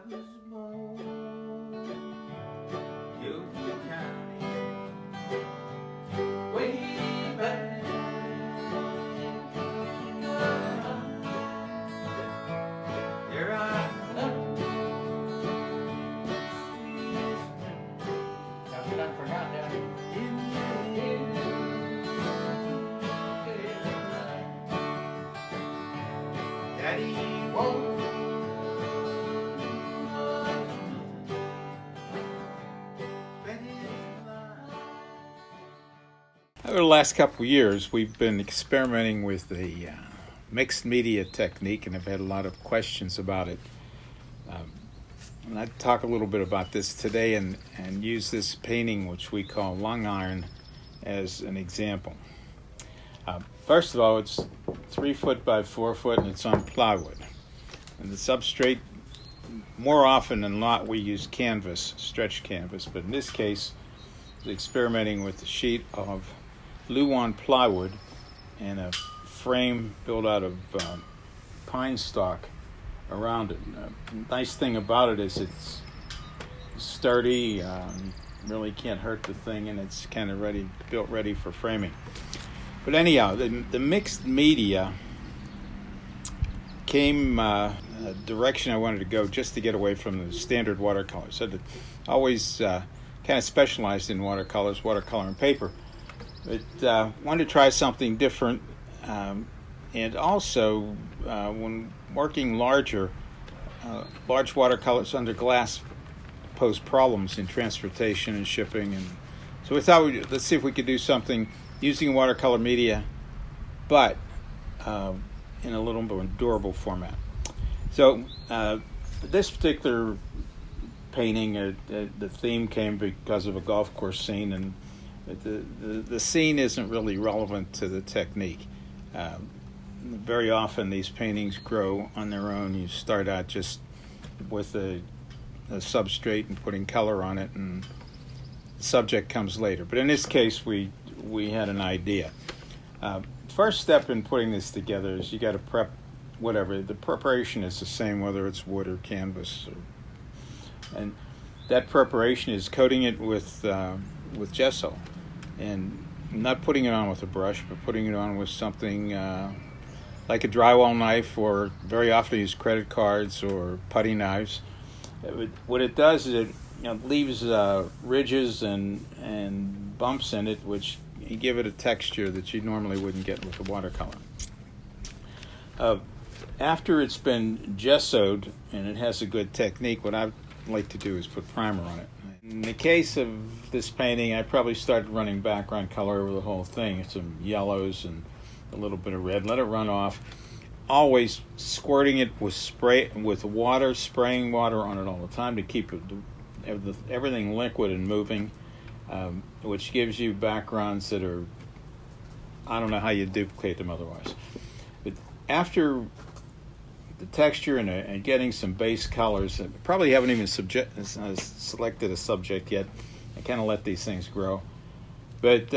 was born, Guilford County, way back in the line. There I love sweetest memory. Have you done forgot that? In Daddy won't. Over the last couple of years, we've been experimenting with the mixed media technique and have had a lot of questions about it. And I'd talk a little bit about this today and use this painting, which we call Lung Iron, as an example. First of all, it's 3 foot by 4 foot and it's on plywood. And the substrate, more often than not, we use canvas, stretched canvas, but in this case, experimenting with a sheet of Luan plywood and a frame built out of pine stock around it. The nice thing about it is it's sturdy, really can't hurt the thing, and it's kind of built ready for framing. But anyhow, the mixed media came a direction I wanted to go just to get away from the standard watercolors. So I always kind of specialized in watercolors, watercolor and paper. But wanted to try something different. And also, when working large watercolors under glass pose problems in transportation and shipping. And so we thought, let's see if we could do something using watercolor media, but in a little more durable format. So this particular painting, the theme came because of a golf course scene, and the scene isn't really relevant to the technique. Very often these paintings grow on their own. You start out just with a substrate and putting color on it, and the subject comes later. But in this case, we had an idea. First step in putting this together is you got to prep whatever. The preparation is the same whether it's wood or canvas, and that preparation is coating it with gesso, and not putting it on with a brush, but putting it on with something like a drywall knife, or very often use credit cards or putty knives. What it does is it leaves ridges and bumps in it, which give it a texture that you normally wouldn't get with a watercolor. After it's been gessoed and it has a good technique, what I like to do is put primer on it. In the case of this painting, I probably started running background color over the whole thing, some yellows and a little bit of red. Let it run off. Always squirting it with water, spraying water on it all the time to keep everything liquid and moving, which gives you backgrounds that are, I don't know how you duplicate them otherwise. But after the texture and getting some base colors, I probably haven't even selected a subject yet. I kind of let these things grow. But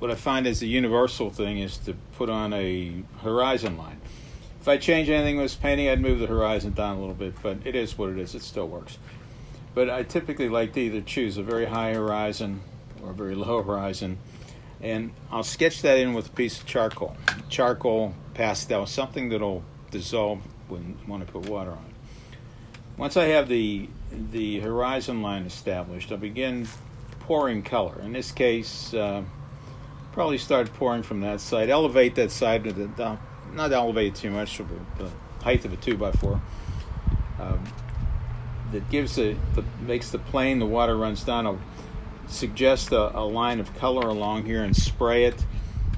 what I find is the universal thing is to put on a horizon line. If I change anything with this painting, I'd move the horizon down a little bit, but it is what it is. It still works. But I typically like to either choose a very high horizon or a very low horizon, and I'll sketch that in with a piece of charcoal pastel, something that'll dissolve when I want to put water on it. Once I have the horizon line established, I'll begin pouring color. In this case, probably start pouring from that side. Elevate that side to the not elevate too much, to the height of a 2x4. That makes the plane. The water runs down. I'll suggest a line of color along here and spray it.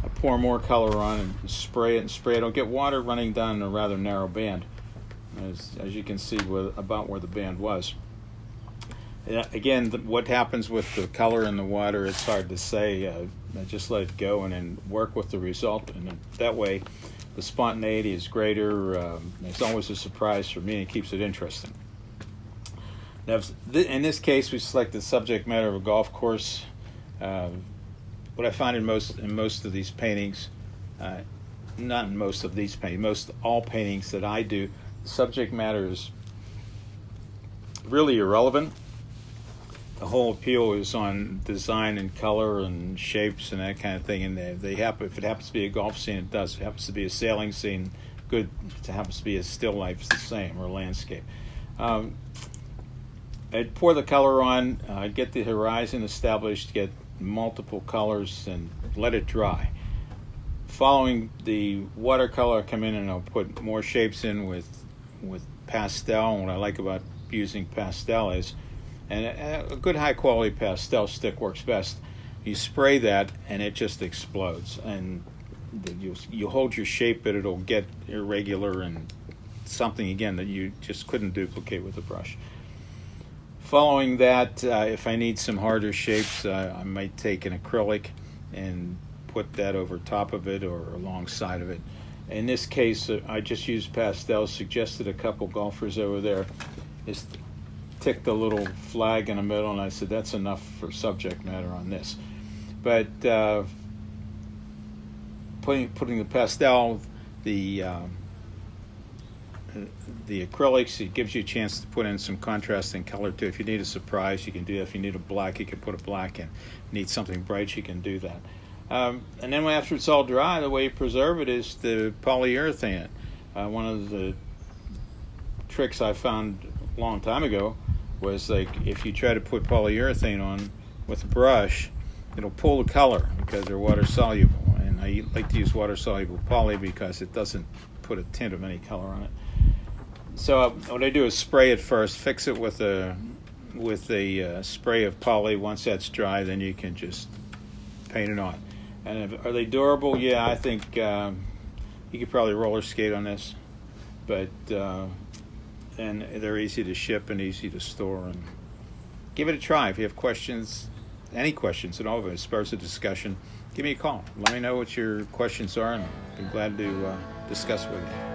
I pour more color on and spray it. I'll get water running down in a rather narrow band, as you can see about where the band was. Again, what happens with the color in the water, it's hard to say. I just let it go and then work with the result, and that way the spontaneity is greater. It's always a surprise for me, and it keeps it interesting. Now, in this case, we select the subject matter of a golf course. What I find in most of these paintings, not in most of these paintings, all paintings that I do, the subject matter is really irrelevant. The whole appeal is on design and color and shapes and that kind of thing. And they happen, if it happens to be a golf scene, it does. If it happens to be a sailing scene, good. If it happens to be a still life, it's the same, or a landscape. I'd pour the color on, get the horizon established, get multiple colors, and let it dry. Following the watercolor, I come in and I'll put more shapes in with pastel. And what I like about using pastel is, and a good high quality pastel stick works best. You spray that and it just explodes, and you hold your shape, but it'll get irregular and something again that you just couldn't duplicate with a brush. Following that, if I need some harder shapes, I might take an acrylic and put that over top of it or alongside of it. In this case, I just used pastels. Suggested a couple golfers over there is tick the little flag in the middle, and I said that's enough for subject matter on this. But putting the pastel, the acrylics, it gives you a chance to put in some contrasting color too. If you need a surprise, you can do that. If you need a black, you can put a black in. Need something bright, you can do that. And then after it's all dry, the way you preserve it is to polyurethane it. One of the tricks I found a long time ago was, like, if you try to put polyurethane on with a brush, it'll pull the color because they're water soluble. And I like to use water soluble poly because it doesn't put a tint of any color on it. So what I do is spray it first, fix it with a spray of poly. Once that's dry, then you can just paint it on. And are they durable? Yeah, I think you could probably roller skate on this, but and they're easy to ship and easy to store. And give it a try. If you have questions, any questions at all, if it spurs a discussion, give me a call. Let me know what your questions are, and I'd be glad to discuss with you.